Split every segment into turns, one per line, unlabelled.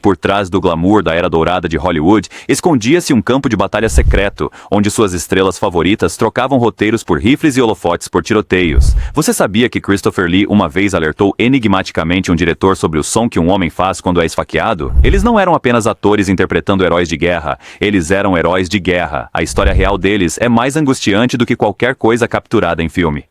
Por trás do glamour da era dourada de Hollywood, escondia-se um campo de batalha secreto, onde suas estrelas favoritas trocavam roteiros por rifles e holofotes por tiroteios. Você sabia que Christopher Lee uma vez alertou enigmaticamente um diretor sobre o som que um homem faz quando é esfaqueado? Eles não eram apenas atores interpretando heróis de guerra, eles eram heróis de guerra. A história real deles é mais angustiante do que qualquer coisa capturada em filme.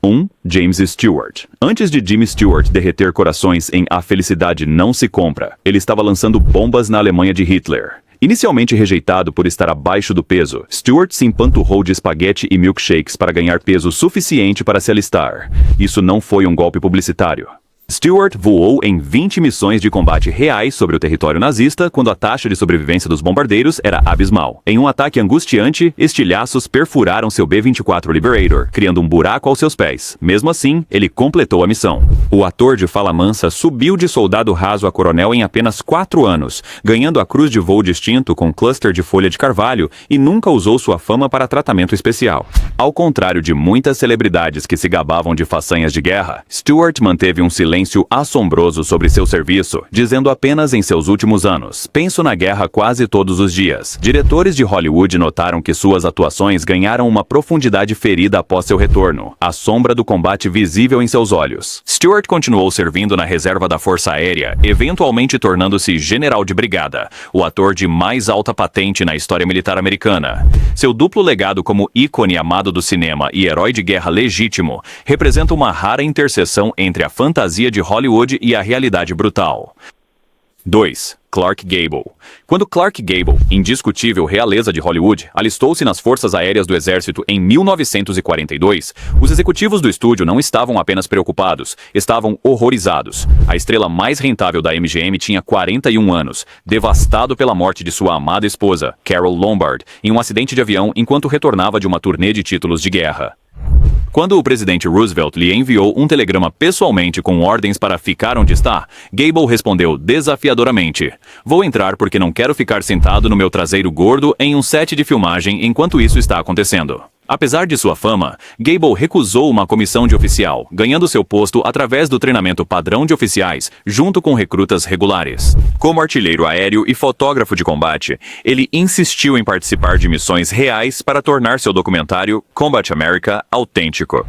1. James Stewart. Antes de Jimmy Stewart derreter corações em A Felicidade Não Se Compra, ele estava lançando bombas na Alemanha de Hitler. Inicialmente rejeitado por estar abaixo do peso, Stewart se empanturrou de espaguete e milkshakes para ganhar peso suficiente para se alistar. Isso não foi um golpe publicitário. Stewart voou em 20 missões de combate reais sobre o território nazista quando a taxa de sobrevivência dos bombardeiros era abismal. Em um ataque angustiante, estilhaços perfuraram seu B-24 Liberator, criando um buraco aos seus pés. Mesmo assim, ele completou a missão. O ator de fala mansa subiu de soldado raso a coronel em apenas 4 anos, ganhando a cruz de voo distinto com cluster de folha de carvalho e nunca usou sua fama para tratamento especial. Ao contrário de muitas celebridades que se gabavam de façanhas de guerra, Stewart manteve um silêncio assombroso sobre seu serviço, dizendo apenas em seus últimos anos: "Penso na guerra quase todos os dias." Diretores de Hollywood notaram que suas atuações ganharam uma profundidade ferida após seu retorno, a sombra do combate visível em seus olhos. Stewart continuou servindo na reserva da Força Aérea, eventualmente tornando-se general de brigada, o ator de mais alta patente na história militar americana. Seu duplo legado como ícone amado do cinema e herói de guerra legítimo representa uma rara interseção entre a fantasia de Hollywood e a realidade brutal. 2. Clark Gable. Quando Clark Gable, indiscutível realeza de Hollywood, alistou-se nas Forças Aéreas do Exército em 1942, os executivos do estúdio não estavam apenas preocupados, estavam horrorizados. A estrela mais rentável da MGM tinha 41 anos, devastado pela morte de sua amada esposa, Carol Lombard, em um acidente de avião enquanto retornava de uma turnê de títulos de guerra. Quando o presidente Roosevelt lhe enviou um telegrama pessoalmente com ordens para ficar onde está, Gable respondeu desafiadoramente: "Vou entrar porque não quero ficar sentado no meu traseiro gordo em um set de filmagem enquanto isso está acontecendo." Apesar de sua fama, Gable recusou uma comissão de oficial, ganhando seu posto através do treinamento padrão de oficiais, junto com recrutas regulares. Como artilheiro aéreo e fotógrafo de combate, ele insistiu em participar de missões reais para tornar seu documentário Combat America autêntico.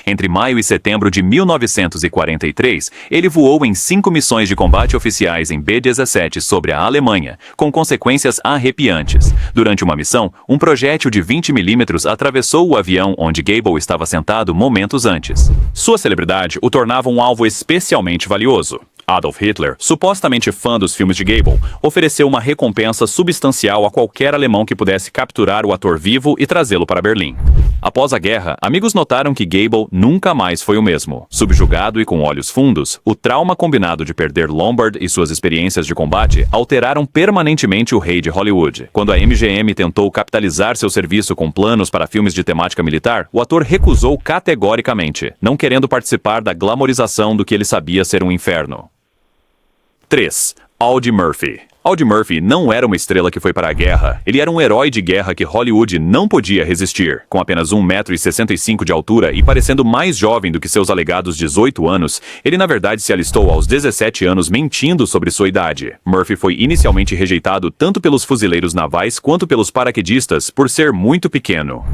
Entre maio e setembro de 1943, ele voou em 5 missões de combate oficiais em B-17 sobre a Alemanha, com consequências arrepiantes. Durante uma missão, um projétil de 20 milímetros atravessou o avião onde Gable estava sentado momentos antes. Sua celebridade o tornava um alvo especialmente valioso. Adolf Hitler, supostamente fã dos filmes de Gable, ofereceu uma recompensa substancial a qualquer alemão que pudesse capturar o ator vivo e trazê-lo para Berlim. Após a guerra, amigos notaram que Gable nunca mais foi o mesmo. Subjugado e com olhos fundos, o trauma combinado de perder Lombard e suas experiências de combate alteraram permanentemente o rei de Hollywood. Quando a MGM tentou capitalizar seu serviço com planos para filmes de temática militar, o ator recusou categoricamente, não querendo participar da glamorização do que ele sabia ser um inferno. 3. Audie Murphy. Audie Murphy não era uma estrela que foi para a guerra. Ele era um herói de guerra que Hollywood não podia resistir. Com apenas 1,65 m de altura e parecendo mais jovem do que seus alegados 18 anos, ele na verdade se alistou aos 17 anos mentindo sobre sua idade. Murphy foi inicialmente rejeitado tanto pelos fuzileiros navais quanto pelos paraquedistas por ser muito pequeno.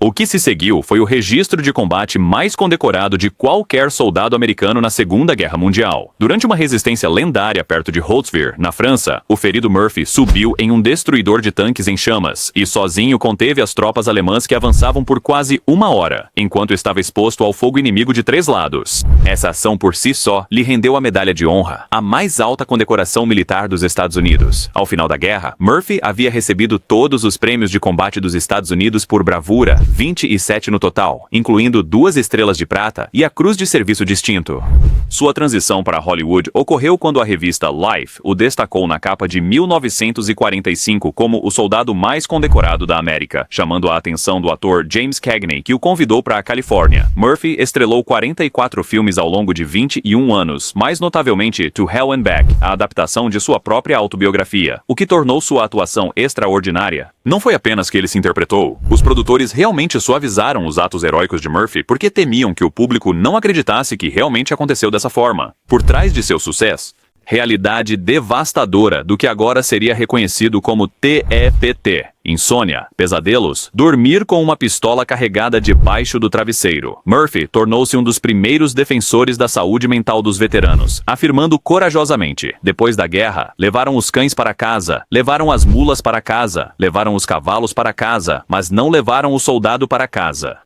O que se seguiu foi o registro de combate mais condecorado de qualquer soldado americano na Segunda Guerra Mundial. Durante uma resistência lendária perto de Holtzwihr, na França, o ferido Murphy subiu em um destruidor de tanques em chamas e sozinho conteve as tropas alemãs que avançavam por quase 1 hora, enquanto estava exposto ao fogo inimigo de 3 lados. Essa ação por si só lhe rendeu a Medalha de Honra, a mais alta condecoração militar dos Estados Unidos. Ao final da guerra, Murphy havia recebido todos os prêmios de combate dos Estados Unidos por bravura, 27 no total, incluindo 2 estrelas de prata e a Cruz de Serviço Distinto. Sua transição para Hollywood ocorreu quando a revista Life o destacou na capa de 1945 como o soldado mais condecorado da América, chamando a atenção do ator James Cagney, que o convidou para a Califórnia. Murphy estrelou 44 filmes ao longo de 21 anos, mais notavelmente To Hell and Back, a adaptação de sua própria autobiografia, o que tornou sua atuação extraordinária. Não foi apenas que ele se interpretou, os produtores realmente suavizaram os atos heróicos de Murphy porque temiam que o público não acreditasse que realmente aconteceu dessa forma. Por trás de seu sucesso, realidade devastadora do que agora seria reconhecido como TEPT, insônia, pesadelos, dormir com uma pistola carregada debaixo do travesseiro. Murphy tornou-se um dos primeiros defensores da saúde mental dos veteranos, afirmando corajosamente: depois da guerra, levaram os cães para casa, levaram as mulas para casa, levaram os cavalos para casa, mas não levaram o soldado para casa.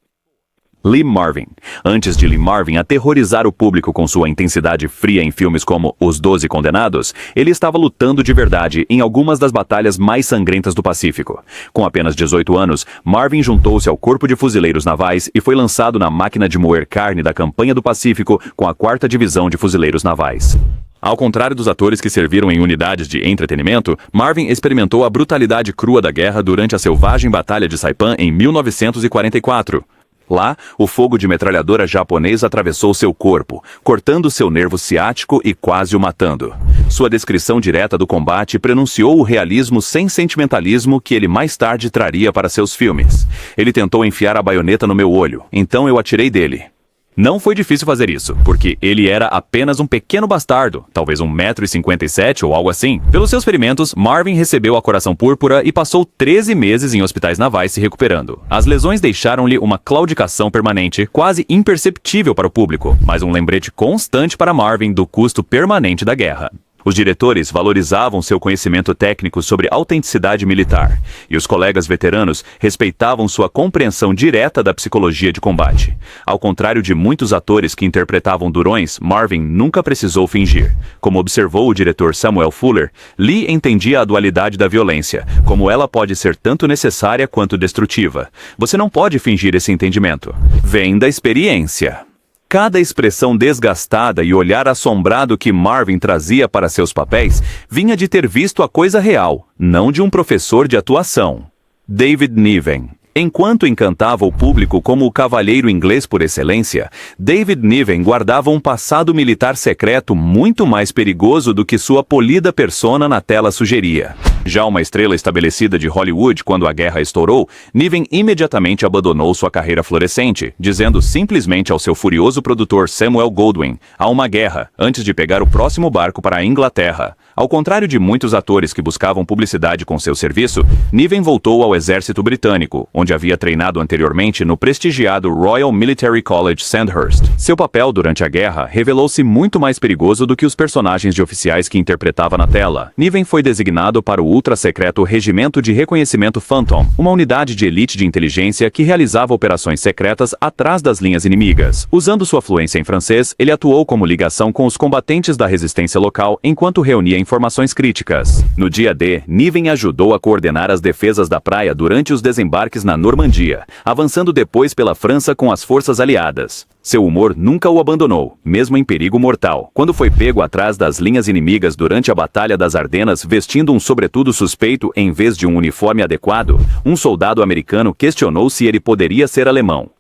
Lee Marvin. Antes de Lee Marvin aterrorizar o público com sua intensidade fria em filmes como Os 12 Condenados, ele estava lutando de verdade em algumas das batalhas mais sangrentas do Pacífico. Com apenas 18 anos, Marvin juntou-se ao Corpo de Fuzileiros Navais e foi lançado na máquina de moer carne da Campanha do Pacífico com a 4ª Divisão de Fuzileiros Navais. Ao contrário dos atores que serviram em unidades de entretenimento, Marvin experimentou a brutalidade crua da guerra durante a selvagem Batalha de Saipan em 1944. Lá, o fogo de metralhadora japonês atravessou seu corpo, cortando seu nervo ciático e quase o matando. Sua descrição direta do combate prenunciou o realismo sem sentimentalismo que ele mais tarde traria para seus filmes. Ele tentou enfiar a baioneta no meu olho, então eu atirei dele. Não foi difícil fazer isso, porque ele era apenas um pequeno bastardo, talvez 1,57 m ou algo assim. Pelos seus ferimentos, Marvin recebeu a coração púrpura e passou 13 meses em hospitais navais se recuperando. As lesões deixaram-lhe uma claudicação permanente, quase imperceptível para o público, mas um lembrete constante para Marvin do custo permanente da guerra. Os diretores valorizavam seu conhecimento técnico sobre autenticidade militar, e os colegas veteranos respeitavam sua compreensão direta da psicologia de combate. Ao contrário de muitos atores que interpretavam durões, Marvin nunca precisou fingir. Como observou o diretor Samuel Fuller, Lee entendia a dualidade da violência, como ela pode ser tanto necessária quanto destrutiva. Você não pode fingir esse entendimento. Vem da experiência. Cada expressão desgastada e olhar assombrado que Marvin trazia para seus papéis vinha de ter visto a coisa real, não de um professor de atuação. David Niven. Enquanto encantava o público como o cavalheiro inglês por excelência, David Niven guardava um passado militar secreto muito mais perigoso do que sua polida persona na tela sugeria. Já uma estrela estabelecida de Hollywood quando a guerra estourou, Niven imediatamente abandonou sua carreira florescente, dizendo simplesmente ao seu furioso produtor Samuel Goldwyn: há uma guerra, antes de pegar o próximo barco para a Inglaterra. Ao contrário de muitos atores que buscavam publicidade com seu serviço, Niven voltou ao exército britânico, onde havia treinado anteriormente no prestigiado Royal Military College Sandhurst. Seu papel durante a guerra revelou-se muito mais perigoso do que os personagens de oficiais que interpretava na tela. Niven foi designado para o ultra-secreto Regimento de Reconhecimento Phantom, uma unidade de elite de inteligência que realizava operações secretas atrás das linhas inimigas. Usando sua fluência em francês, ele atuou como ligação com os combatentes da resistência local enquanto reunia informações críticas. No dia D, Niven ajudou a coordenar as defesas da praia durante os desembarques na Normandia, avançando depois pela França com as forças aliadas. Seu humor nunca o abandonou, mesmo em perigo mortal. Quando foi pego atrás das linhas inimigas durante a Batalha das Ardenas vestindo um sobretudo suspeito em vez de um uniforme adequado, um soldado americano questionou se ele poderia ser alemão.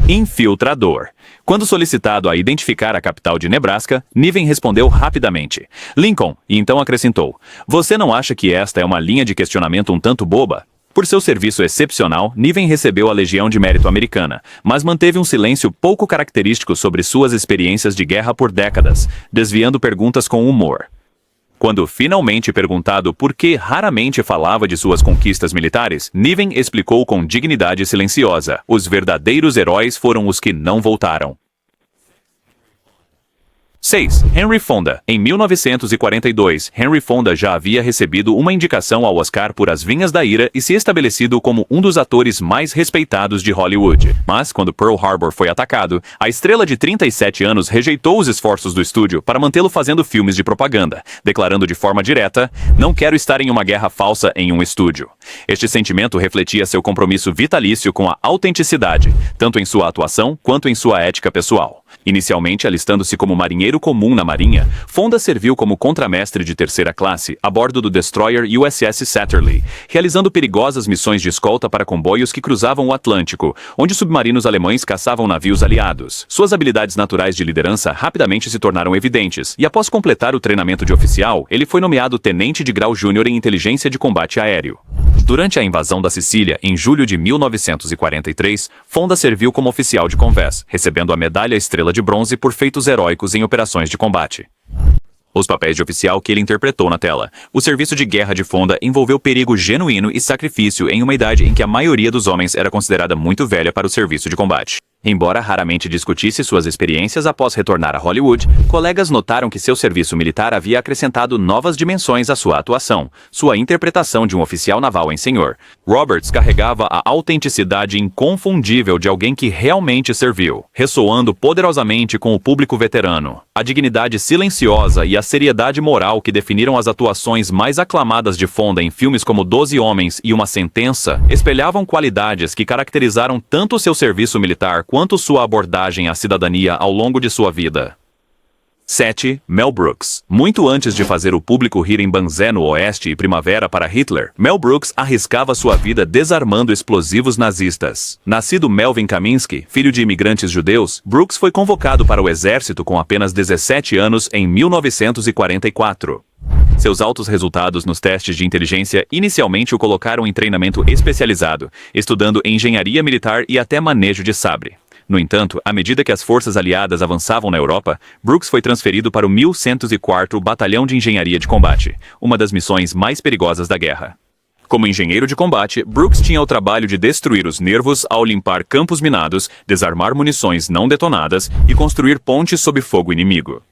Infiltrador. Quando solicitado a identificar a capital de Nebraska, Niven respondeu rapidamente: Lincoln, e então acrescentou: você não acha que esta é uma linha de questionamento um tanto boba? Por seu serviço excepcional, Niven recebeu a Legião de Mérito Americana, mas manteve um silêncio pouco característico sobre suas experiências de guerra por décadas, desviando perguntas com humor. Quando finalmente perguntado por que raramente falava de suas conquistas militares, Niven explicou com dignidade silenciosa: os verdadeiros heróis foram os que não voltaram. 6. Henry Fonda. Em 1942, Henry Fonda já havia recebido uma indicação ao Oscar por As Vinhas da Ira e se estabelecido como um dos atores mais respeitados de Hollywood. Mas, quando Pearl Harbor foi atacado, a estrela de 37 anos rejeitou os esforços do estúdio para mantê-lo fazendo filmes de propaganda, declarando de forma direta: não quero estar em uma guerra falsa em um estúdio. Este sentimento refletia seu compromisso vitalício com a autenticidade, tanto em sua atuação quanto em sua ética pessoal. Inicialmente alistando-se como marinheiro comum na Marinha, Fonda serviu como contramestre de terceira classe a bordo do destroyer USS Satterley, realizando perigosas missões de escolta para comboios que cruzavam o Atlântico, onde submarinos alemães caçavam navios aliados. Suas habilidades naturais de liderança rapidamente se tornaram evidentes, e após completar o treinamento de oficial, ele foi nomeado tenente de grau júnior em inteligência de combate aéreo. Durante a invasão da Sicília, em julho de 1943, Fonda serviu como oficial de convés, recebendo a medalha Estrela de Bronze por feitos heróicos em operações de combate. Os papéis de oficial que ele interpretou na tela. O serviço de guerra de Fonda envolveu perigo genuíno e sacrifício em uma idade em que a maioria dos homens era considerada muito velha para o serviço de combate. Embora raramente discutisse suas experiências após retornar a Hollywood, colegas notaram que seu serviço militar havia acrescentado novas dimensões à sua atuação, sua interpretação de um oficial naval em senhor. Roberts carregava a autenticidade inconfundível de alguém que realmente serviu, ressoando poderosamente com o público veterano. A dignidade silenciosa e a seriedade moral que definiram as atuações mais aclamadas de Fonda em filmes como 12 Homens e Uma Sentença espelhavam qualidades que caracterizaram tanto seu serviço militar quanto sua abordagem à cidadania ao longo de sua vida. 7. Mel Brooks. Muito antes de fazer o público rir em Banzé no Oeste e Primavera para Hitler, Mel Brooks arriscava sua vida desarmando explosivos nazistas. Nascido Melvin Kaminsky, filho de imigrantes judeus, Brooks foi convocado para o exército com apenas 17 anos em 1944. Seus altos resultados nos testes de inteligência inicialmente o colocaram em treinamento especializado, estudando engenharia militar e até manejo de sabre. No entanto, à medida que as forças aliadas avançavam na Europa, Brooks foi transferido para o 1104º Batalhão de Engenharia de Combate, uma das missões mais perigosas da guerra. Como engenheiro de combate, Brooks tinha o trabalho de destruir os nervos ao limpar campos minados, desarmar munições não detonadas e construir pontes sob fogo inimigo.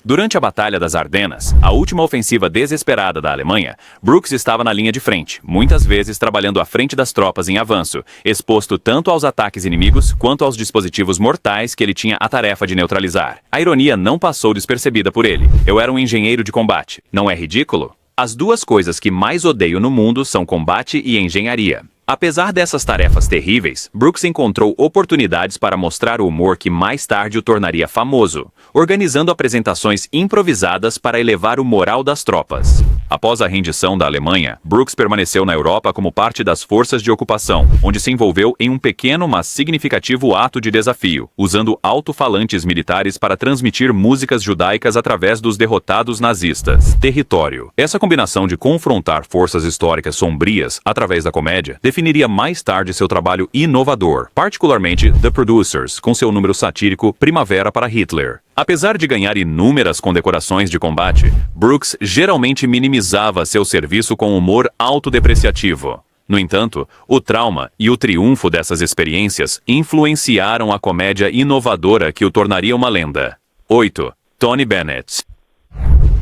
Durante a Batalha das Ardenas, a última ofensiva desesperada da Alemanha, Brooks estava na linha de frente, muitas vezes trabalhando à frente das tropas em avanço, exposto tanto aos ataques inimigos quanto aos dispositivos mortais que ele tinha a tarefa de neutralizar. A ironia não passou despercebida por ele. Eu era um engenheiro de combate. Não é ridículo? As duas coisas que mais odeio no mundo são combate e engenharia. Apesar dessas tarefas terríveis, Brooks encontrou oportunidades para mostrar o humor que mais tarde o tornaria famoso, organizando apresentações improvisadas para elevar o moral das tropas. Após a rendição da Alemanha, Brooks permaneceu na Europa como parte das forças de ocupação, onde se envolveu em um pequeno mas significativo ato de desafio, usando alto-falantes militares para transmitir músicas judaicas através dos derrotados nazistas. Território. Essa combinação de confrontar forças históricas sombrias através da comédia definiria mais tarde seu trabalho inovador, particularmente The Producers, com seu número satírico Primavera para Hitler. Apesar de ganhar inúmeras condecorações de combate, Brooks geralmente minimizava seu serviço com humor autodepreciativo. No entanto, o trauma e o triunfo dessas experiências influenciaram a comédia inovadora que o tornaria uma lenda. 8. Tony Bennett.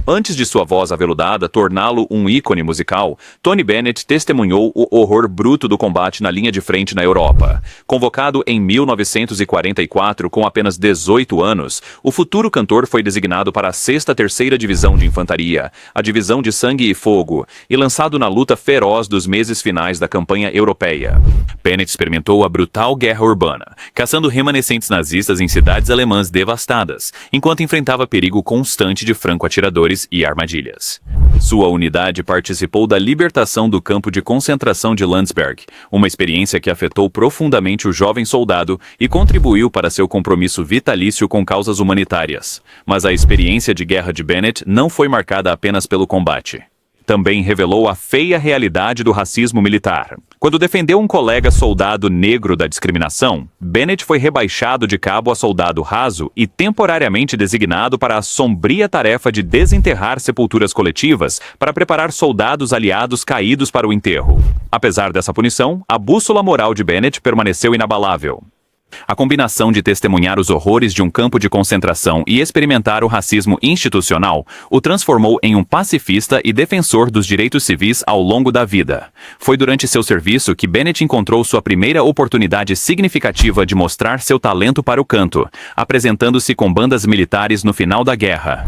Antes de sua voz aveludada torná-lo um ícone musical, Tony Bennett testemunhou o horror bruto do combate na linha de frente na Europa. Convocado em 1944 com apenas 18 anos, o futuro cantor foi designado para a 6ª Divisão de Infantaria, a Divisão de Sangue e Fogo, e lançado na luta feroz dos meses finais da campanha europeia. Bennett experimentou a brutal guerra urbana, caçando remanescentes nazistas em cidades alemãs devastadas, enquanto enfrentava perigo constante de franco-atiradores e armadilhas. Sua unidade participou da libertação do campo de concentração de Landsberg, uma experiência que afetou profundamente o jovem soldado e contribuiu para seu compromisso vitalício com causas humanitárias. Mas a experiência de guerra de Bennett não foi marcada apenas pelo combate. Também revelou a feia realidade do racismo militar. Quando defendeu um colega soldado negro da discriminação, Bennett foi rebaixado de cabo a soldado raso e temporariamente designado para a sombria tarefa de desenterrar sepulturas coletivas para preparar soldados aliados caídos para o enterro. Apesar dessa punição, a bússola moral de Bennett permaneceu inabalável. A combinação de testemunhar os horrores de um campo de concentração e experimentar o racismo institucional o transformou em um pacifista e defensor dos direitos civis ao longo da vida. Foi durante seu serviço que Bennett encontrou sua primeira oportunidade significativa de mostrar seu talento para o canto, apresentando-se com bandas militares no final da guerra.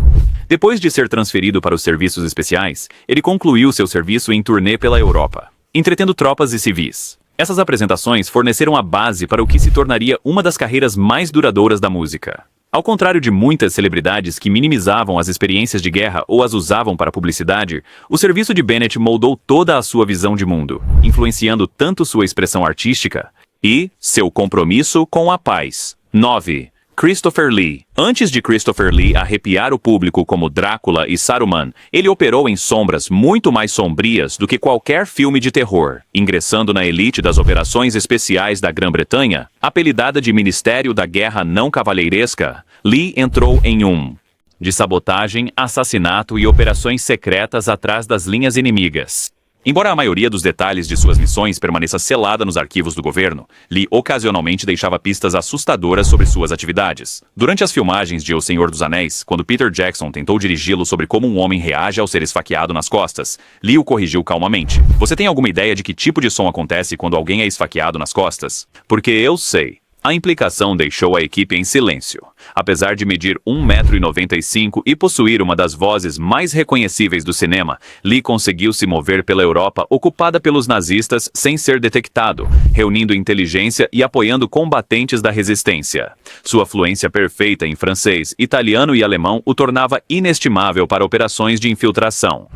Depois de ser transferido para os serviços especiais, ele concluiu seu serviço em turnê pela Europa, entretendo tropas e civis. Essas apresentações forneceram a base para o que se tornaria uma das carreiras mais duradouras da música. Ao contrário de muitas celebridades que minimizavam as experiências de guerra ou as usavam para publicidade, o serviço de Bennett moldou toda a sua visão de mundo, influenciando tanto sua expressão artística e seu compromisso com a paz. 9. Christopher Lee. Antes de Christopher Lee arrepiar o público como Drácula e Saruman, ele operou em sombras muito mais sombrias do que qualquer filme de terror, ingressando na elite das operações especiais da Grã-Bretanha, apelidada de Ministério da Guerra Não Cavalheiresca. Lee entrou em um de sabotagem, assassinato e operações secretas atrás das linhas inimigas. Embora a maioria dos detalhes de suas missões permaneça selada nos arquivos do governo, Lee ocasionalmente deixava pistas assustadoras sobre suas atividades. Durante as filmagens de O Senhor dos Anéis, quando Peter Jackson tentou dirigi-lo sobre como um homem reage ao ser esfaqueado nas costas, Lee o corrigiu calmamente. Você tem alguma ideia de que tipo de som acontece quando alguém é esfaqueado nas costas? Porque eu sei. A implicação deixou a equipe em silêncio. Apesar de medir 1,95 m e possuir uma das vozes mais reconhecíveis do cinema, Lee conseguiu se mover pela Europa ocupada pelos nazistas sem ser detectado, reunindo inteligência e apoiando combatentes da resistência. Sua fluência perfeita em francês, italiano e alemão o tornava inestimável para operações de infiltração.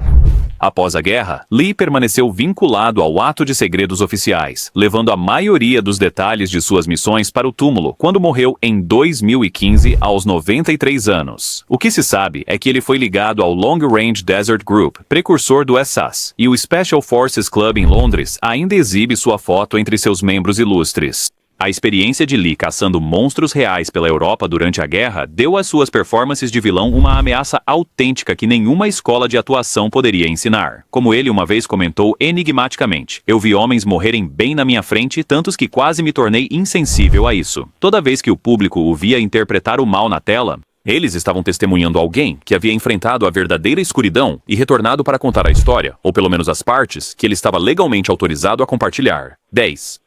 Após a guerra, Lee permaneceu vinculado ao ato de segredos oficiais, levando a maioria dos detalhes de suas missões para o túmulo quando morreu em 2015 aos 93 anos. O que se sabe é que ele foi ligado ao Long Range Desert Group, precursor do SAS, e o Special Forces Club em Londres ainda exibe sua foto entre seus membros ilustres. A experiência de Lee caçando monstros reais pela Europa durante a guerra deu às suas performances de vilão uma ameaça autêntica que nenhuma escola de atuação poderia ensinar. Como ele uma vez comentou enigmaticamente: "Eu vi homens morrerem bem na minha frente, tantos que quase me tornei insensível a isso." Toda vez que o público o via interpretar o mal na tela, eles estavam testemunhando alguém que havia enfrentado a verdadeira escuridão e retornado para contar a história, ou pelo menos as partes, que ele estava legalmente autorizado a compartilhar. 10.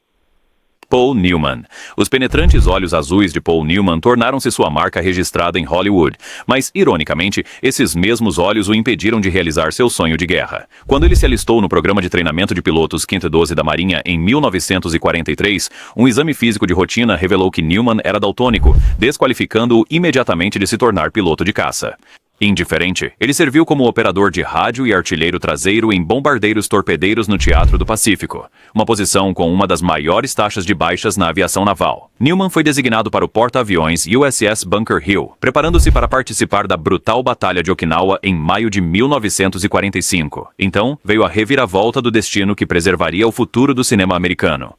Paul Newman. Os penetrantes olhos azuis de Paul Newman tornaram-se sua marca registrada em Hollywood, mas, ironicamente, esses mesmos olhos o impediram de realizar seu sonho de guerra. Quando ele se alistou no programa de treinamento de pilotos 512 da Marinha em 1943, um exame físico de rotina revelou que Newman era daltônico, desqualificando-o imediatamente de se tornar piloto de caça. Indiferente, ele serviu como operador de rádio e artilheiro traseiro em bombardeiros torpedeiros no Teatro do Pacífico, uma posição com uma das maiores taxas de baixas na aviação naval. Newman foi designado para o porta-aviões USS Bunker Hill, preparando-se para participar da brutal Batalha de Okinawa em maio de 1945. Então, veio a reviravolta do destino que preservaria o futuro do cinema americano.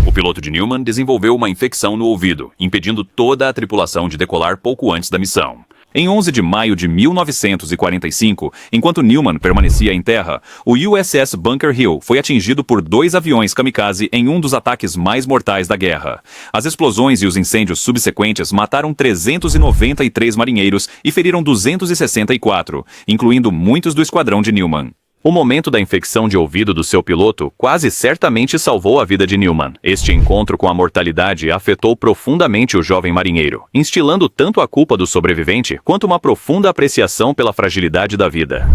O piloto de Newman desenvolveu uma infecção no ouvido, impedindo toda a tripulação de decolar pouco antes da missão. Em 11 de maio de 1945, enquanto Newman permanecia em terra, o USS Bunker Hill foi atingido por 2 aviões kamikaze em um dos ataques mais mortais da guerra. As explosões e os incêndios subsequentes mataram 393 marinheiros e feriram 264, incluindo muitos do esquadrão de Newman. O momento da infecção de ouvido do seu piloto quase certamente salvou a vida de Newman. Este encontro com a mortalidade afetou profundamente o jovem marinheiro, instilando tanto a culpa do sobrevivente quanto uma profunda apreciação pela fragilidade da vida.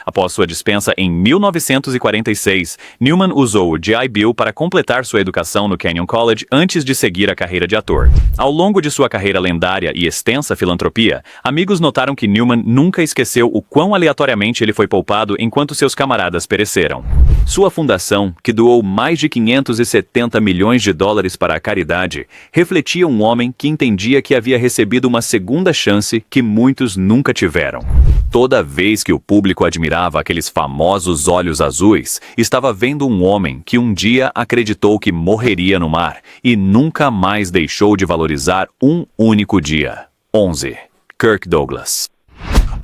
Após sua dispensa em 1946, Newman usou o GI Bill para completar sua educação no Kenyon College antes de seguir a carreira de ator. Ao longo de sua carreira lendária e extensa filantropia, amigos notaram que Newman nunca esqueceu o quão aleatoriamente ele foi poupado enquanto seus camaradas pereceram. Sua fundação, que doou mais de 570 milhões de dólares para a caridade, refletia um homem que entendia que havia recebido uma segunda chance que muitos nunca tiveram. Toda vez que o público admirava aqueles famosos olhos azuis, estava vendo um homem que um dia acreditou que morreria no mar e nunca mais deixou de valorizar um único dia. 11. Kirk Douglas.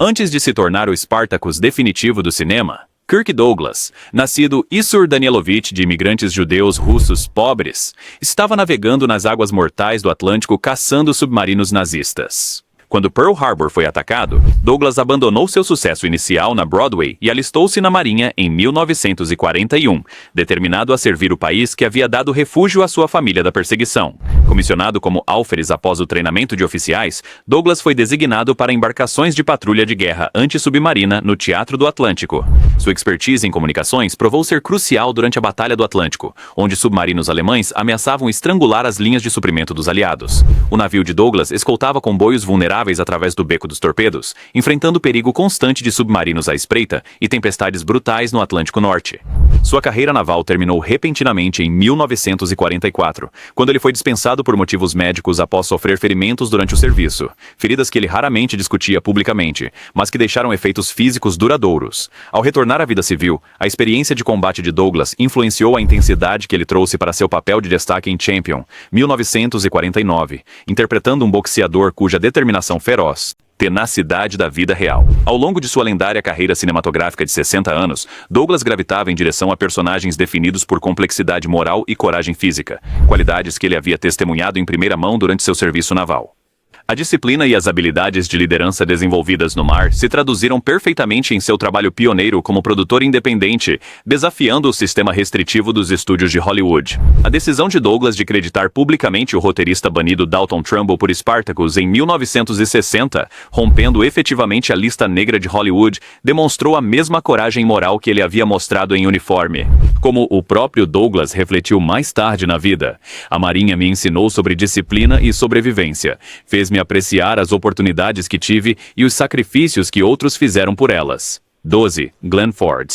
Antes de se tornar o Spartacus definitivo do cinema, Kirk Douglas, nascido Issur Danielovich de imigrantes judeus russos pobres, estava navegando nas águas mortais do Atlântico caçando submarinos nazistas. Quando Pearl Harbor foi atacado, Douglas abandonou seu sucesso inicial na Broadway e alistou-se na Marinha em 1941, determinado a servir o país que havia dado refúgio à sua família da perseguição. Comissionado como alferes após o treinamento de oficiais, Douglas foi designado para embarcações de patrulha de guerra antissubmarina no Teatro do Atlântico. Sua expertise em comunicações provou ser crucial durante a Batalha do Atlântico, onde submarinos alemães ameaçavam estrangular as linhas de suprimento dos aliados. O navio de Douglas escoltava comboios vulneráveis através do beco dos torpedos, enfrentando perigo constante de submarinos à espreita e tempestades brutais no Atlântico Norte. Sua carreira naval terminou repentinamente em 1944, quando ele foi dispensado por motivos médicos após sofrer ferimentos durante o serviço, feridas que ele raramente discutia publicamente, mas que deixaram efeitos físicos duradouros. Ao retornar à vida civil, a experiência de combate de Douglas influenciou a intensidade que ele trouxe para seu papel de destaque em Champion, 1949, interpretando um boxeador cuja determinação feroz tenacidade da vida real. Ao longo de sua lendária carreira cinematográfica de 60 anos, Douglas gravitava em direção a personagens definidos por complexidade moral e coragem física, qualidades que ele havia testemunhado em primeira mão durante seu serviço naval. A disciplina e as habilidades de liderança desenvolvidas no mar se traduziram perfeitamente em seu trabalho pioneiro como produtor independente, desafiando o sistema restritivo dos estúdios de Hollywood. A decisão de Douglas de creditar publicamente o roteirista banido Dalton Trumbo por Spartacus em 1960, rompendo efetivamente a lista negra de Hollywood, demonstrou a mesma coragem moral que ele havia mostrado em Uniforme. Como o próprio Douglas refletiu mais tarde na vida, a Marinha me ensinou sobre disciplina e sobrevivência, fez-me apreciar as oportunidades que tive e os sacrifícios que outros fizeram por elas. 12. Glenn Ford.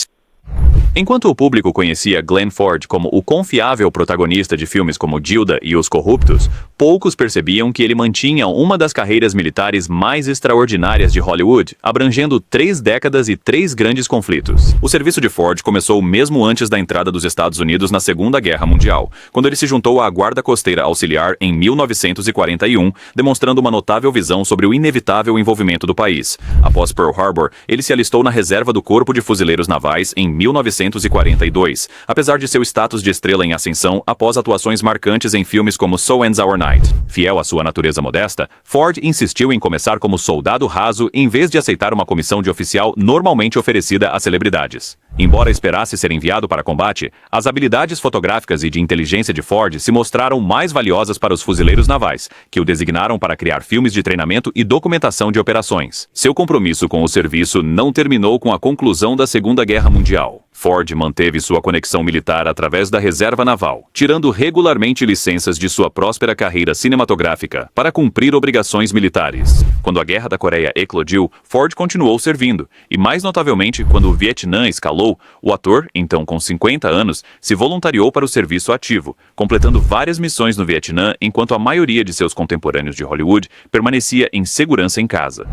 Enquanto o público conhecia Glenn Ford como o confiável protagonista de filmes como Gilda e Os Corruptos, poucos percebiam que ele mantinha uma das carreiras militares mais extraordinárias de Hollywood, abrangendo 3 décadas e 3 grandes conflitos. O serviço de Ford começou mesmo antes da entrada dos Estados Unidos na Segunda Guerra Mundial, quando ele se juntou à Guarda Costeira Auxiliar em 1941, demonstrando uma notável visão sobre o inevitável envolvimento do país. Após Pearl Harbor, ele se alistou na reserva do Corpo de Fuzileiros Navais em 1942, apesar de seu status de estrela em ascensão após atuações marcantes em filmes como So Ends Our Night. Fiel à sua natureza modesta, Ford insistiu em começar como soldado raso em vez de aceitar uma comissão de oficial normalmente oferecida a celebridades. Embora esperasse ser enviado para combate, as habilidades fotográficas e de inteligência de Ford se mostraram mais valiosas para os fuzileiros navais, que o designaram para criar filmes de treinamento e documentação de operações. Seu compromisso com o serviço não terminou com a conclusão da Segunda Guerra Mundial. Ford manteve sua conexão militar através da reserva naval, tirando regularmente licenças de sua próspera carreira cinematográfica para cumprir obrigações militares. Quando a Guerra da Coreia eclodiu, Ford continuou servindo, e mais notavelmente quando o Vietnã escalou, o ator, então com 50 anos, se voluntariou para o serviço ativo, completando várias missões no Vietnã enquanto a maioria de seus contemporâneos de Hollywood permanecia em segurança em casa.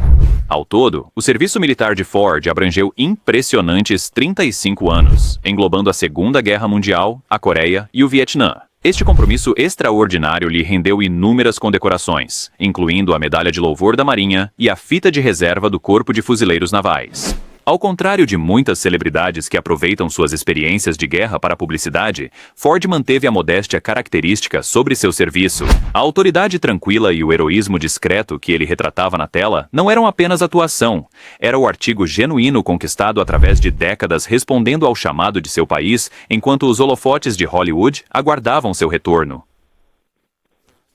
Ao todo, o serviço militar de Ford abrangeu impressionantes 35 anos, englobando a Segunda Guerra Mundial, a Coreia e o Vietnã. Este compromisso extraordinário lhe rendeu inúmeras condecorações, incluindo a Medalha de Louvor da Marinha e a Fita de Reserva do Corpo de Fuzileiros Navais. Ao contrário de muitas celebridades que aproveitam suas experiências de guerra para a publicidade, Ford manteve a modéstia característica sobre seu serviço. A autoridade tranquila e o heroísmo discreto que ele retratava na tela não eram apenas atuação, era o artigo genuíno conquistado através de décadas respondendo ao chamado de seu país enquanto os holofotes de Hollywood aguardavam seu retorno.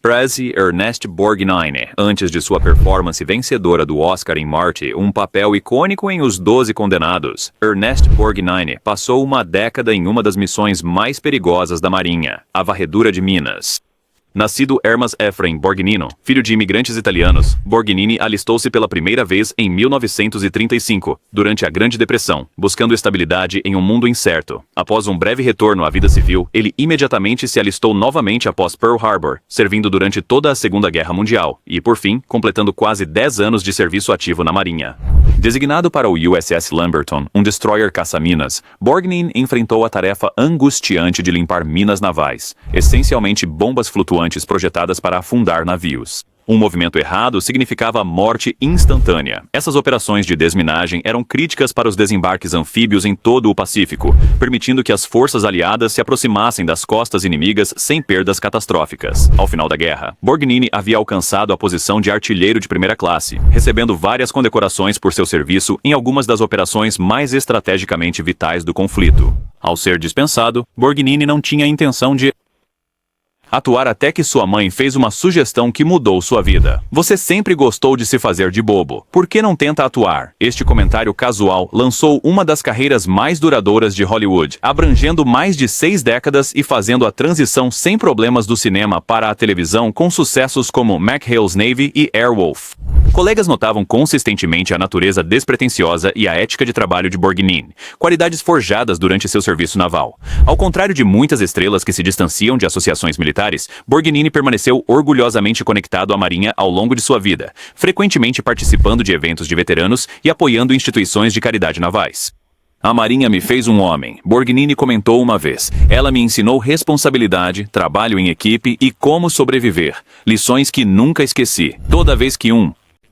Prezi Ernest Borgnine, antes de sua performance vencedora do Oscar em Marty, um papel icônico em Os 12 Condenados, Ernest Borgnine passou uma década em uma das missões mais perigosas da Marinha, a varredura de minas. Nascido Hermas Ephraim Borgnino, filho de imigrantes italianos, Borgnini alistou-se pela primeira vez em 1935, durante a Grande Depressão, buscando estabilidade em um mundo incerto. Após um breve retorno à vida civil, ele imediatamente se alistou novamente após Pearl Harbor, servindo durante toda a Segunda Guerra Mundial e, por fim, completando quase 10 anos de serviço ativo na Marinha. Designado para o USS Lamberton, um destroyer caça-minas, Borgnine enfrentou a tarefa angustiante de limpar minas navais, essencialmente bombas flutuantes projetadas para afundar navios. Um movimento errado significava morte instantânea. Essas operações de desminagem eram críticas para os desembarques anfíbios em todo o Pacífico, permitindo que as forças aliadas se aproximassem das costas inimigas sem perdas catastróficas. Ao final da guerra, Borgnine havia alcançado a posição de artilheiro de primeira classe, recebendo várias condecorações por seu serviço em algumas das operações mais estrategicamente vitais do conflito. Ao ser dispensado, Borgnine não tinha a intenção de atuar até que sua mãe fez uma sugestão que mudou sua vida. Você sempre gostou de se fazer de bobo. Por que não tenta atuar? Este comentário casual lançou uma das carreiras mais duradouras de Hollywood, abrangendo mais de 6 décadas e fazendo a transição sem problemas do cinema para a televisão com sucessos como McHale's Navy e Airwolf. Colegas notavam consistentemente a natureza despretensiosa e a ética de trabalho de Borgnine, qualidades forjadas durante seu serviço naval. Ao contrário de muitas estrelas que se distanciam de associações militares, Borgnine permaneceu orgulhosamente conectado à Marinha ao longo de sua vida, frequentemente participando de eventos de veteranos e apoiando instituições de caridade navais. A Marinha me fez um homem, Borgnine comentou uma vez. Ela me ensinou responsabilidade, trabalho em equipe e como sobreviver. Lições que nunca esqueci. Toda vez que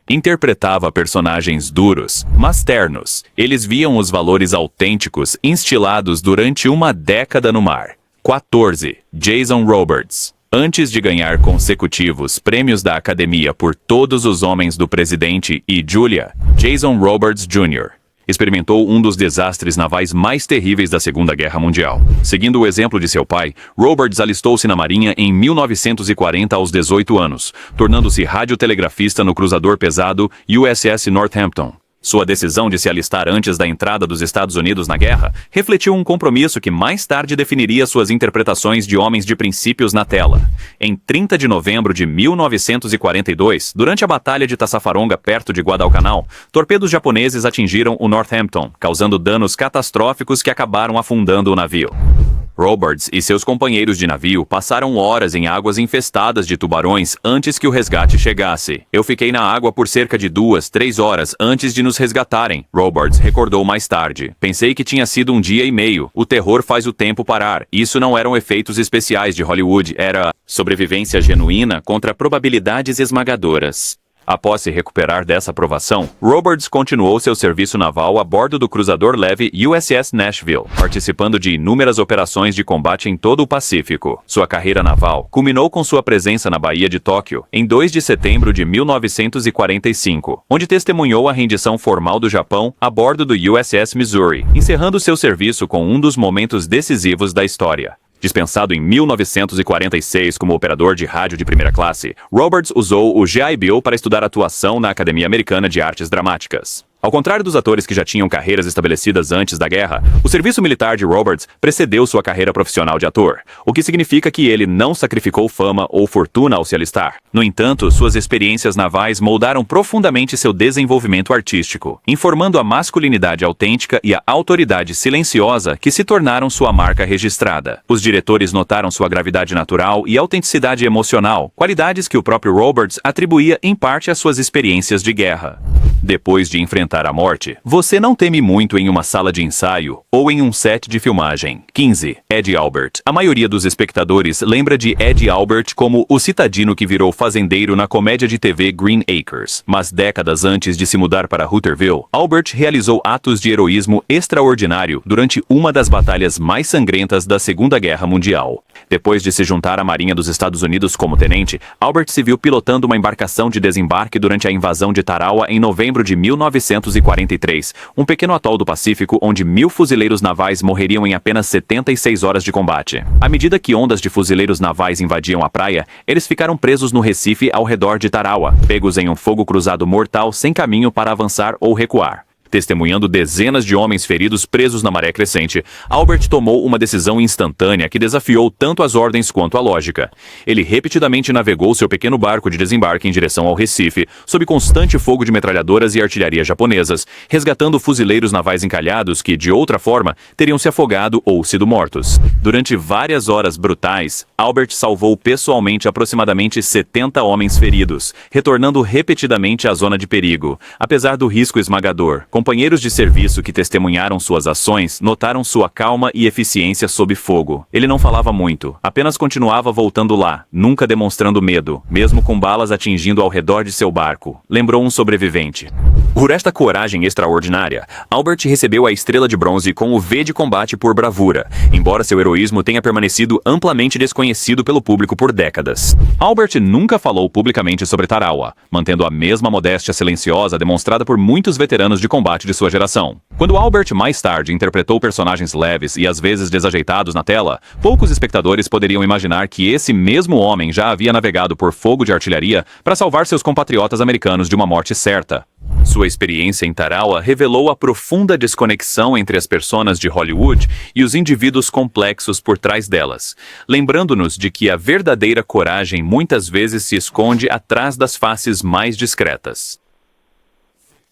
Interpretava personagens duros, mas ternos. Eles viam os valores autênticos instilados durante uma década no mar. 14. Jason Robards. Antes de ganhar consecutivos prêmios da Academia por Todos os Homens do Presidente e Julia, Jason Robards Jr. experimentou um dos desastres navais mais terríveis da Segunda Guerra Mundial. Seguindo o exemplo de seu pai, Robards alistou-se na Marinha em 1940 aos 18 anos, tornando-se radiotelegrafista no cruzador pesado USS Northampton. Sua decisão de se alistar antes da entrada dos Estados Unidos na guerra refletiu um compromisso que mais tarde definiria suas interpretações de homens de princípios na tela. Em 30 de novembro de 1942, durante a Batalha de Tassafaronga perto de Guadalcanal, torpedos japoneses atingiram o Northampton, causando danos catastróficos que acabaram afundando o navio. Robards e seus companheiros de navio passaram horas em águas infestadas de tubarões antes que o resgate chegasse. Eu fiquei na água por cerca de 2-3 horas antes de nos resgatarem, Robards recordou mais tarde. Pensei que tinha sido um dia e meio. O terror faz o tempo parar. Isso não eram efeitos especiais de Hollywood, era sobrevivência genuína contra probabilidades esmagadoras. Após se recuperar dessa provação, Robards continuou seu serviço naval a bordo do cruzador leve USS Nashville, participando de inúmeras operações de combate em todo o Pacífico. Sua carreira naval culminou com sua presença na Baía de Tóquio, em 2 de setembro de 1945, onde testemunhou a rendição formal do Japão a bordo do USS Missouri, encerrando seu serviço com um dos momentos decisivos da história. Dispensado em 1946 como operador de rádio de primeira classe, Robards usou o GI Bill para estudar atuação na Academia Americana de Artes Dramáticas. Ao contrário dos atores que já tinham carreiras estabelecidas antes da guerra, o serviço militar de Robards precedeu sua carreira profissional de ator, o que significa que ele não sacrificou fama ou fortuna ao se alistar. No entanto, suas experiências navais moldaram profundamente seu desenvolvimento artístico, informando a masculinidade autêntica e a autoridade silenciosa que se tornaram sua marca registrada. Os diretores notaram sua gravidade natural e autenticidade emocional, qualidades que o próprio Robards atribuía em parte às suas experiências de guerra. Depois de enfrentar a morte, você não teme muito em uma sala de ensaio ou em um set de filmagem. 15. Ed Albert. A maioria dos espectadores lembra de Ed Albert como o citadino que virou fazendeiro na comédia de TV Green Acres. Mas décadas antes de se mudar para Hooterville, Albert realizou atos de heroísmo extraordinário durante uma das batalhas mais sangrentas da Segunda Guerra Mundial. Depois de se juntar à Marinha dos Estados Unidos como tenente, Albert se viu pilotando uma embarcação de desembarque durante a invasão de Tarawa em novembro de 1943, um pequeno atol do Pacífico onde 1.000 fuzileiros navais morreriam em apenas 76 horas de combate. À medida que ondas de fuzileiros navais invadiam a praia, eles ficaram presos no recife ao redor de Tarawa, pegos em um fogo cruzado mortal sem caminho para avançar ou recuar. Testemunhando dezenas de homens feridos presos na maré crescente, Albert tomou uma decisão instantânea que desafiou tanto as ordens quanto a lógica. Ele repetidamente navegou seu pequeno barco de desembarque em direção ao Recife, sob constante fogo de metralhadoras e artilharia japonesas, resgatando fuzileiros navais encalhados que, de outra forma, teriam se afogado ou sido mortos. Durante várias horas brutais, Albert salvou pessoalmente aproximadamente 70 homens feridos, retornando repetidamente à zona de perigo, apesar do risco esmagador. Companheiros de serviço que testemunharam suas ações notaram sua calma e eficiência sob fogo. Ele não falava muito, apenas continuava voltando lá, nunca demonstrando medo, mesmo com balas atingindo ao redor de seu barco, lembrou um sobrevivente. Por esta coragem extraordinária, Albert recebeu a Estrela de Bronze com o V de combate por bravura, embora seu heroísmo tenha permanecido amplamente desconhecido pelo público por décadas. Albert nunca falou publicamente sobre Tarawa, mantendo a mesma modéstia silenciosa demonstrada por muitos veteranos de combate de sua geração. Quando Albert mais tarde interpretou personagens leves e às vezes desajeitados na tela, poucos espectadores poderiam imaginar que esse mesmo homem já havia navegado por fogo de artilharia para salvar seus compatriotas americanos de uma morte certa. Sua experiência em Tarawa revelou a profunda desconexão entre as personas de Hollywood e os indivíduos complexos por trás delas, lembrando-nos de que a verdadeira coragem muitas vezes se esconde atrás das faces mais discretas.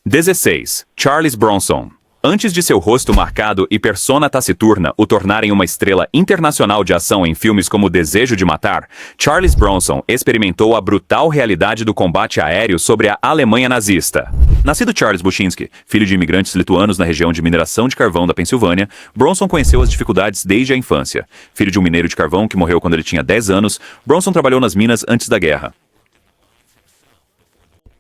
16. Charles Bronson. Antes de seu rosto marcado e persona taciturna o tornarem uma estrela internacional de ação em filmes como Desejo de Matar, Charles Bronson experimentou a brutal realidade do combate aéreo sobre a Alemanha nazista. Nascido Charles Buscinski, filho de imigrantes lituanos na região de mineração de carvão da Pensilvânia, Bronson conheceu as dificuldades desde a infância. Filho de um mineiro de carvão que morreu quando ele tinha 10 anos, Bronson trabalhou nas minas antes da guerra.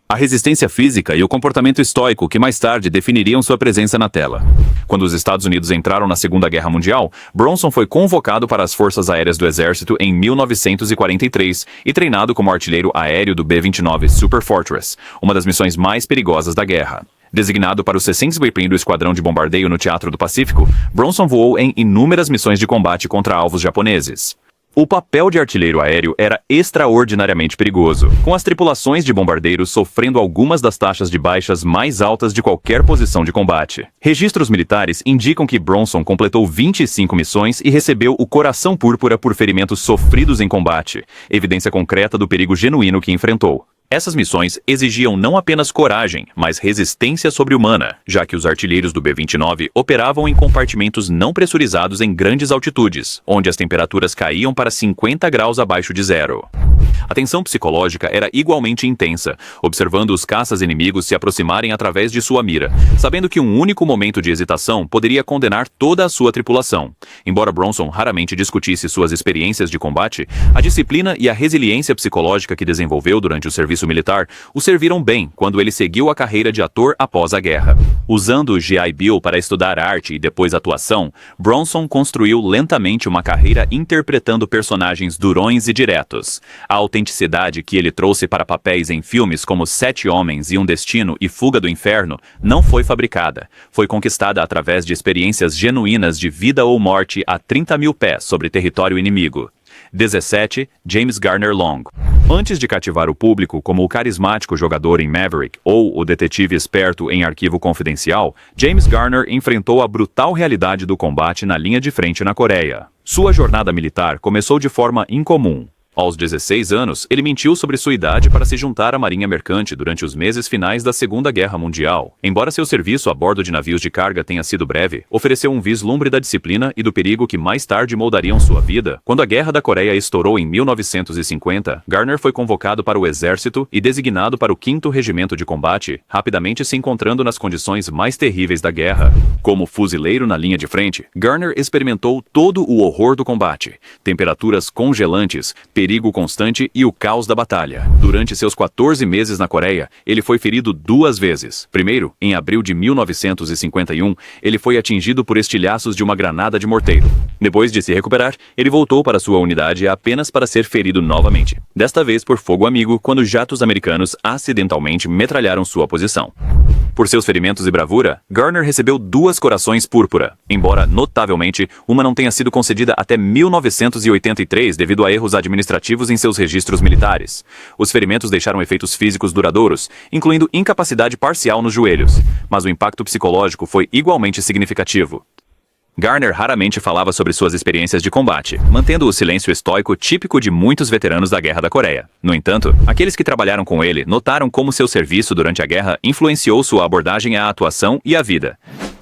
A resistência física e o comportamento estoico que mais tarde definiriam sua presença na tela. Quando os Estados Unidos entraram na Segunda Guerra Mundial, Bronson foi convocado para as Forças Aéreas do Exército em 1943 e treinado como artilheiro aéreo do B-29 Super Fortress, uma das missões mais perigosas da guerra. Designado para o 60º Esquadrão de Bombardeio no Teatro do Pacífico, Bronson voou em inúmeras missões de combate contra alvos japoneses. O papel de artilheiro aéreo era extraordinariamente perigoso, com as tripulações de bombardeiros sofrendo algumas das taxas de baixas mais altas de qualquer posição de combate. Registros militares indicam que Bronson completou 25 missões e recebeu o Coração Púrpura por ferimentos sofridos em combate, evidência concreta do perigo genuíno que enfrentou. Essas missões exigiam não apenas coragem, mas resistência sobre-humana, já que os artilheiros do B-29 operavam em compartimentos não pressurizados em grandes altitudes, onde as temperaturas caíam para 50 graus abaixo de zero. A tensão psicológica era igualmente intensa, observando os caças inimigos se aproximarem através de sua mira, sabendo que um único momento de hesitação poderia condenar toda a sua tripulação. Embora Bronson raramente discutisse suas experiências de combate, a disciplina e a resiliência psicológica que desenvolveu durante o serviço militar o serviram bem quando ele seguiu a carreira de ator após a guerra. Usando o GI Bill para estudar arte e depois atuação, Bronson construiu lentamente uma carreira interpretando personagens durões e diretos. A autenticidade que ele trouxe para papéis em filmes como 7 Homens e um Destino e Fuga do Inferno não foi fabricada. Foi conquistada através de experiências genuínas de vida ou morte a 30 mil pés sobre território inimigo. 17. James Garner Long. Antes de cativar o público como o carismático jogador em Maverick ou o detetive esperto em Arquivo Confidencial, James Garner enfrentou a brutal realidade do combate na linha de frente na Coreia. Sua jornada militar começou de forma incomum. Aos 16 anos, ele mentiu sobre sua idade para se juntar à Marinha Mercante durante os meses finais da Segunda Guerra Mundial. Embora seu serviço a bordo de navios de carga tenha sido breve, ofereceu um vislumbre da disciplina e do perigo que mais tarde moldariam sua vida. Quando a Guerra da Coreia estourou em 1950, Garner foi convocado para o exército e designado para o 5º Regimento de Combate, rapidamente se encontrando nas condições mais terríveis da guerra. Como fuzileiro na linha de frente, Garner experimentou todo o horror do combate, temperaturas congelantes, perigo constante e o caos da batalha. Durante seus 14 meses na Coreia, ele foi ferido 2 vezes. Primeiro, em abril de 1951, ele foi atingido por estilhaços de uma granada de morteiro. Depois de se recuperar, ele voltou para sua unidade apenas para ser ferido novamente. Desta vez por fogo amigo, quando jatos americanos acidentalmente metralharam sua posição. Por seus ferimentos e bravura, Garner recebeu 2 Corações Púrpura, embora, notavelmente, uma não tenha sido concedida até 1983 devido a erros administrativos em seus registros militares. Os ferimentos deixaram efeitos físicos duradouros, incluindo incapacidade parcial nos joelhos, mas o impacto psicológico foi igualmente significativo. Garner raramente falava sobre suas experiências de combate, mantendo o silêncio estoico típico de muitos veteranos da Guerra da Coreia. No entanto, aqueles que trabalharam com ele notaram como seu serviço durante a guerra influenciou sua abordagem à atuação e à vida.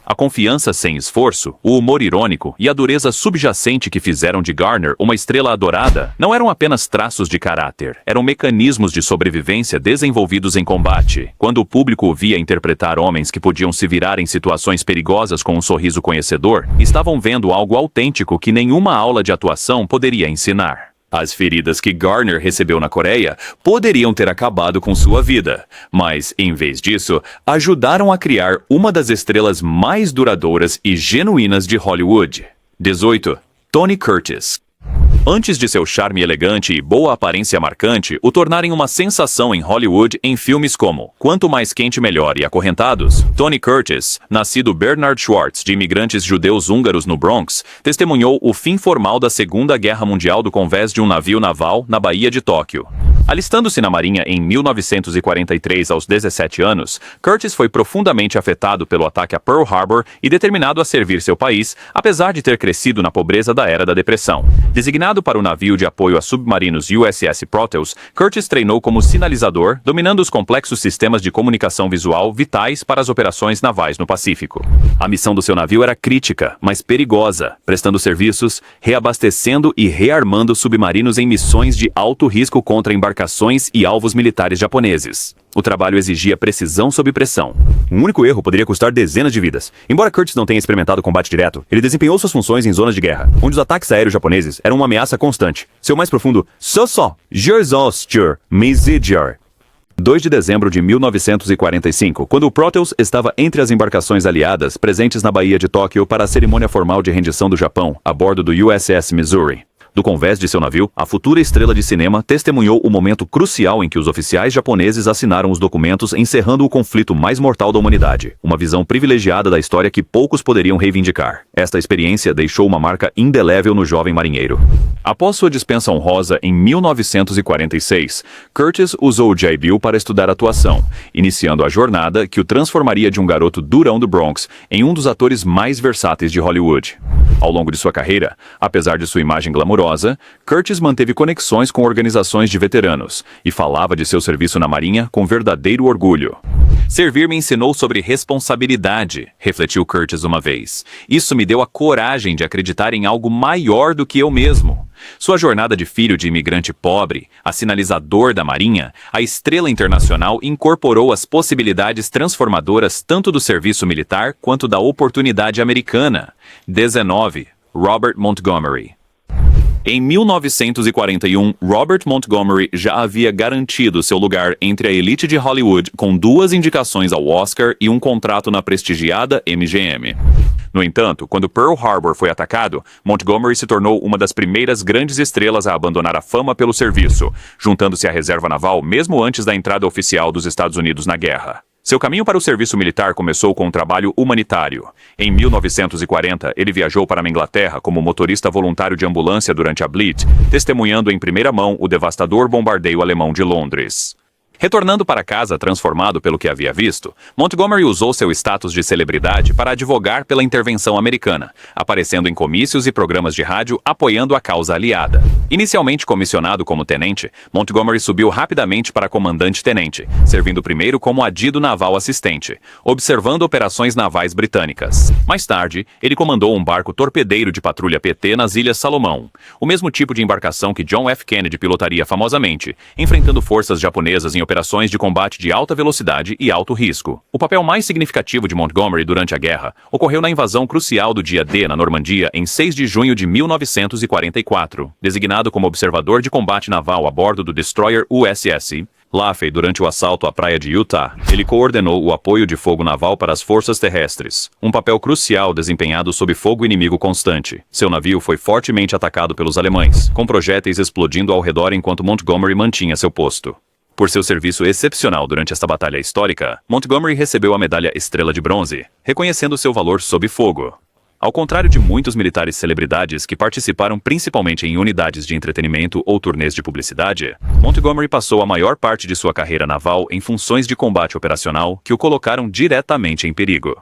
A confiança sem esforço, o humor irônico e a dureza subjacente que fizeram de Garner uma estrela adorada não eram apenas traços de caráter, eram mecanismos de sobrevivência desenvolvidos em combate. Quando o público o via interpretar homens que podiam se virar em situações perigosas com um sorriso conhecedor, estavam vendo algo autêntico que nenhuma aula de atuação poderia ensinar. As feridas que Garner recebeu na Coreia poderiam ter acabado com sua vida, mas, em vez disso, ajudaram a criar uma das estrelas mais duradouras e genuínas de Hollywood. 18. Tony Curtis. Antes de seu charme elegante e boa aparência marcante o tornarem uma sensação em Hollywood em filmes como Quanto Mais Quente Melhor e Acorrentados, Tony Curtis, nascido Bernard Schwartz de imigrantes judeus húngaros no Bronx, testemunhou o fim formal da Segunda Guerra Mundial do convés de um navio naval na Baía de Tóquio. Alistando-se na Marinha em 1943 aos 17 anos, Curtis foi profundamente afetado pelo ataque a Pearl Harbor e determinado a servir seu país, apesar de ter crescido na pobreza da Era da Depressão. Designado para o navio de apoio a submarinos USS Proteus, Curtis treinou como sinalizador, dominando os complexos sistemas de comunicação visual vitais para as operações navais no Pacífico. A missão do seu navio era crítica, mas perigosa, prestando serviços, reabastecendo e rearmando submarinos em missões de alto risco contra embarcações e alvos militares japoneses. O trabalho exigia precisão sob pressão. Um único erro poderia custar dezenas de vidas. Embora Curtis não tenha experimentado combate direto, ele desempenhou suas funções em zonas de guerra, onde os ataques aéreos japoneses eram uma ameaça constante. Seu mais profundo "So-so, Jersostur, Mesijar", 2 de dezembro de 1945, quando o Proteus estava entre as embarcações aliadas presentes na Baía de Tóquio para a cerimônia formal de rendição do Japão, a bordo do USS Missouri. Do convés de seu navio, a futura estrela de cinema testemunhou o momento crucial em que os oficiais japoneses assinaram os documentos encerrando o conflito mais mortal da humanidade, uma visão privilegiada da história que poucos poderiam reivindicar. Esta experiência deixou uma marca indelével no jovem marinheiro. Após sua dispensa honrosa em 1946, Curtis usou o GI Bill para estudar atuação, iniciando a jornada que o transformaria de um garoto durão do Bronx em um dos atores mais versáteis de Hollywood. Ao longo de sua carreira, apesar de sua imagem glamurosa, Curtis manteve conexões com organizações de veteranos e falava de seu serviço na Marinha com verdadeiro orgulho. Servir me ensinou sobre responsabilidade, refletiu Curtis uma vez. Isso me deu a coragem de acreditar em algo maior do que eu mesmo. Sua jornada de filho de imigrante pobre, a sinalizador da Marinha, a estrela internacional incorporou as possibilidades transformadoras tanto do serviço militar quanto da oportunidade americana. 19. Robert Montgomery. Em 1941, Robert Montgomery já havia garantido seu lugar entre a elite de Hollywood com 2 indicações ao Oscar e um contrato na prestigiada MGM. No entanto, quando Pearl Harbor foi atacado, Montgomery se tornou uma das primeiras grandes estrelas a abandonar a fama pelo serviço, juntando-se à reserva naval mesmo antes da entrada oficial dos Estados Unidos na guerra. Seu caminho para o serviço militar começou com um trabalho humanitário. Em 1940, ele viajou para a Inglaterra como motorista voluntário de ambulância durante a Blitz, testemunhando em primeira mão o devastador bombardeio alemão de Londres. Retornando para casa transformado pelo que havia visto, Montgomery usou seu status de celebridade para advogar pela intervenção americana, aparecendo em comícios e programas de rádio apoiando a causa aliada. Inicialmente comissionado como tenente, Montgomery subiu rapidamente para comandante-tenente, servindo primeiro como adido naval assistente, observando operações navais britânicas. Mais tarde, ele comandou um barco torpedeiro de patrulha PT nas Ilhas Salomão, o mesmo tipo de embarcação que John F. Kennedy pilotaria famosamente, enfrentando forças japonesas em operações de combate de alta velocidade e alto risco. O papel mais significativo de Montgomery durante a guerra ocorreu na invasão crucial do dia D na Normandia em 6 de junho de 1944. Designado como observador de combate naval a bordo do destroyer USS Laffey durante o assalto à praia de Utah, ele coordenou o apoio de fogo naval para as forças terrestres, um papel crucial desempenhado sob fogo inimigo constante. Seu navio foi fortemente atacado pelos alemães, com projéteis explodindo ao redor enquanto Montgomery mantinha seu posto. Por seu serviço excepcional durante esta batalha histórica, Montgomery recebeu a medalha Estrela de Bronze, reconhecendo seu valor sob fogo. Ao contrário de muitos militares celebridades que participaram principalmente em unidades de entretenimento ou turnês de publicidade, Montgomery passou a maior parte de sua carreira naval em funções de combate operacional que o colocaram diretamente em perigo.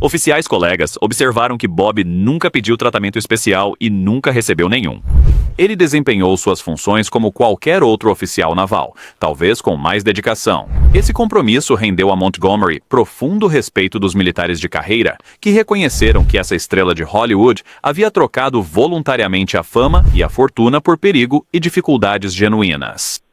Oficiais colegas observaram que Bob nunca pediu tratamento especial e nunca recebeu nenhum. Ele desempenhou suas funções como qualquer outro oficial naval, talvez com mais dedicação. Esse compromisso rendeu a Montgomery profundo respeito dos militares de carreira, que reconheceram que essa estrela de Hollywood havia trocado voluntariamente a fama e a fortuna por perigo e dificuldades genuínas.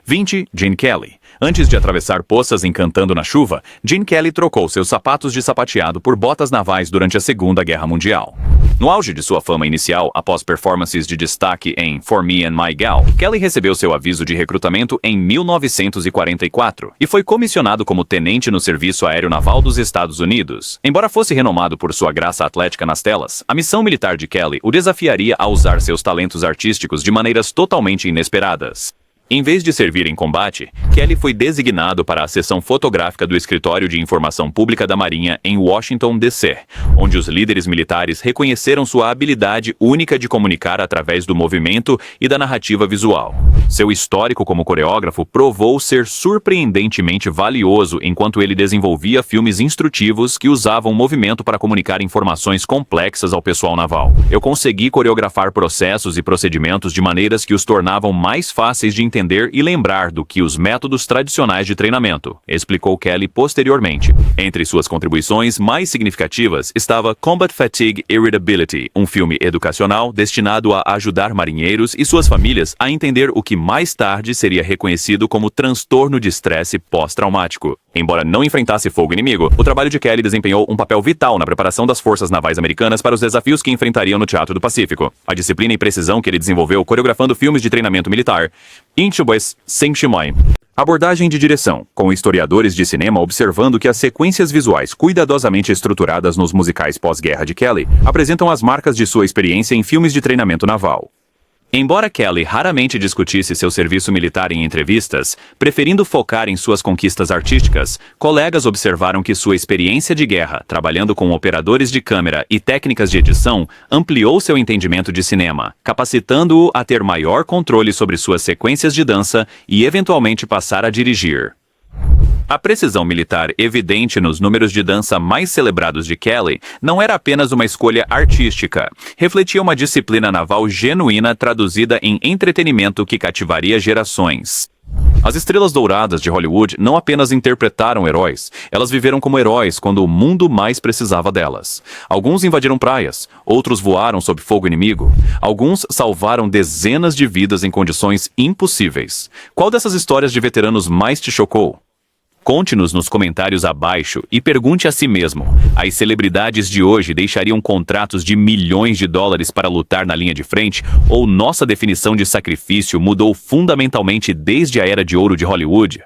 20. Gene Kelly. Antes de atravessar poças encantando na chuva, Gene Kelly trocou seus sapatos de sapateado por botas navais durante a Segunda Guerra Mundial. No auge de sua fama inicial, após performances de destaque em For Me and My Gal, Kelly recebeu seu aviso de recrutamento em 1944 e foi comissionado como tenente no Serviço Aéreo Naval dos Estados Unidos. Embora fosse renomado por sua graça atlética nas telas, a missão militar de Kelly o desafiaria a usar seus talentos artísticos de maneiras totalmente inesperadas. Em vez de servir em combate, Kelly foi designado para a seção fotográfica do Escritório de Informação Pública da Marinha em Washington, D.C., onde os líderes militares reconheceram sua habilidade única de comunicar através do movimento e da narrativa visual. Seu histórico como coreógrafo provou ser surpreendentemente valioso enquanto ele desenvolvia filmes instrutivos que usavam o movimento para comunicar informações complexas ao pessoal naval. Eu consegui coreografar processos e procedimentos de maneiras que os tornavam mais fáceis de entender e lembrar do que os métodos tradicionais de treinamento, explicou Kelly posteriormente. Entre suas contribuições mais significativas estava Combat Fatigue Irritability, um filme educacional destinado a ajudar marinheiros e suas famílias a entender o que mais tarde seria reconhecido como transtorno de estresse pós-traumático. Embora não enfrentasse fogo inimigo, o trabalho de Kelly desempenhou um papel vital na preparação das forças navais americanas para os desafios que enfrentariam no Teatro do Pacífico. A disciplina e precisão que ele desenvolveu coreografando filmes de treinamento militar, Inchubus Sengshimoy, Abordagem de direção, com historiadores de cinema observando que as sequências visuais cuidadosamente estruturadas nos musicais pós-guerra de Kelly apresentam as marcas de sua experiência em filmes de treinamento naval. Embora Kelly raramente discutisse seu serviço militar em entrevistas, preferindo focar em suas conquistas artísticas, colegas observaram que sua experiência de guerra, trabalhando com operadores de câmera e técnicas de edição, ampliou seu entendimento de cinema, capacitando-o a ter maior controle sobre suas sequências de dança e eventualmente passar a dirigir. A precisão militar evidente nos números de dança mais celebrados de Kelly não era apenas uma escolha artística, refletia uma disciplina naval genuína traduzida em entretenimento que cativaria gerações. As estrelas douradas de Hollywood não apenas interpretaram heróis, elas viveram como heróis quando o mundo mais precisava delas. Alguns invadiram praias, outros voaram sob fogo inimigo, alguns salvaram dezenas de vidas em condições impossíveis. Qual dessas histórias de veteranos mais te chocou? Conte-nos nos comentários abaixo e pergunte a si mesmo: as celebridades de hoje deixariam contratos de milhões de dólares para lutar na linha de frente, ou nossa definição de sacrifício mudou fundamentalmente desde a era de ouro de Hollywood?